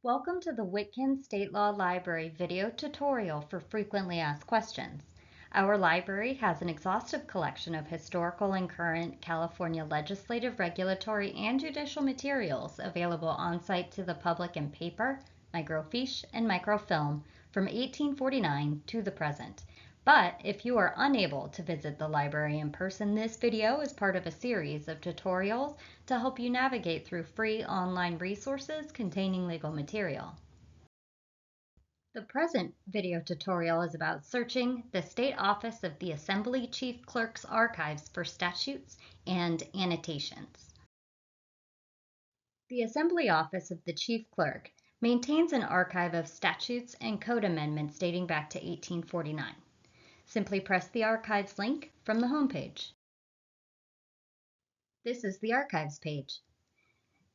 Welcome to the Witkin State Law Library video tutorial for frequently asked questions. Our library has an exhaustive collection of historical and current California legislative, regulatory, and judicial materials available on-site to the public in paper, microfiche, and microfilm from 1849 to the present. But if you are unable to visit the library in person, this video is part of a series of tutorials to help you navigate through free online resources containing legal material. The present video tutorial is about searching the State Office of the Assembly Chief Clerk's archives for statutes and annotations. The Assembly Office of the Chief Clerk maintains an archive of statutes and code amendments dating back to 1849. Simply press the Archives link from the homepage. This is the Archives page.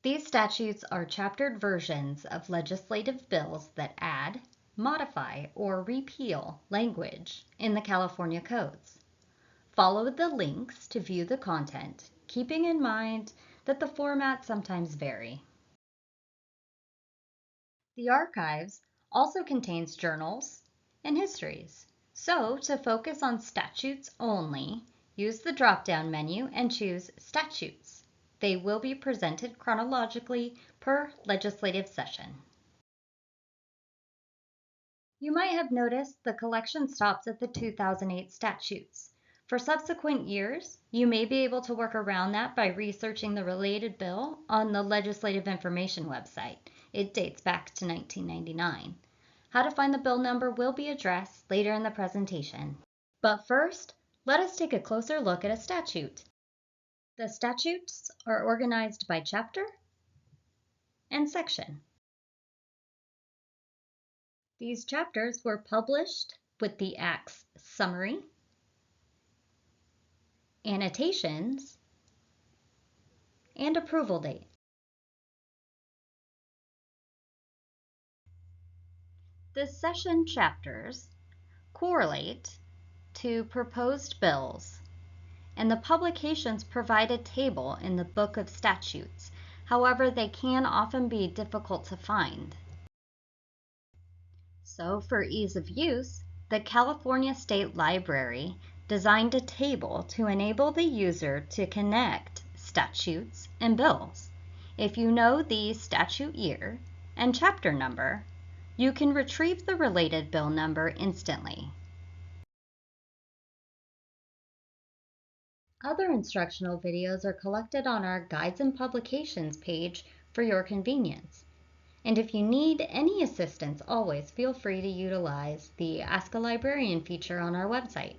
These statutes are chaptered versions of legislative bills that add, modify, or repeal language in the California codes. Follow the links to view the content, keeping in mind that the formats sometimes vary. The Archives also contains journals and histories. So, to focus on statutes only, use the drop-down menu and choose Statutes. They will be presented chronologically per legislative session. You might have noticed the collection stops at the 2008 statutes. For subsequent years, you may be able to work around that by researching the related bill on the Legislative Information website. It dates back to 1999. How to find the bill number will be addressed later in the presentation. But first, let us take a closer look at a statute. The statutes are organized by chapter and section. These chapters were published with the Act's summary, annotations, and approval date. The session chapters correlate to proposed bills, and the publications provide a table in the Book of Statutes. However, they can often be difficult to find. So, for ease of use, the California State Library designed a table to enable the user to connect statutes and bills. If you know the statute year and chapter number, you can retrieve the related bill number instantly. Other instructional videos are collected on our Guides and Publications page for your convenience. And if you need any assistance, always feel free to utilize the Ask a Librarian feature on our website.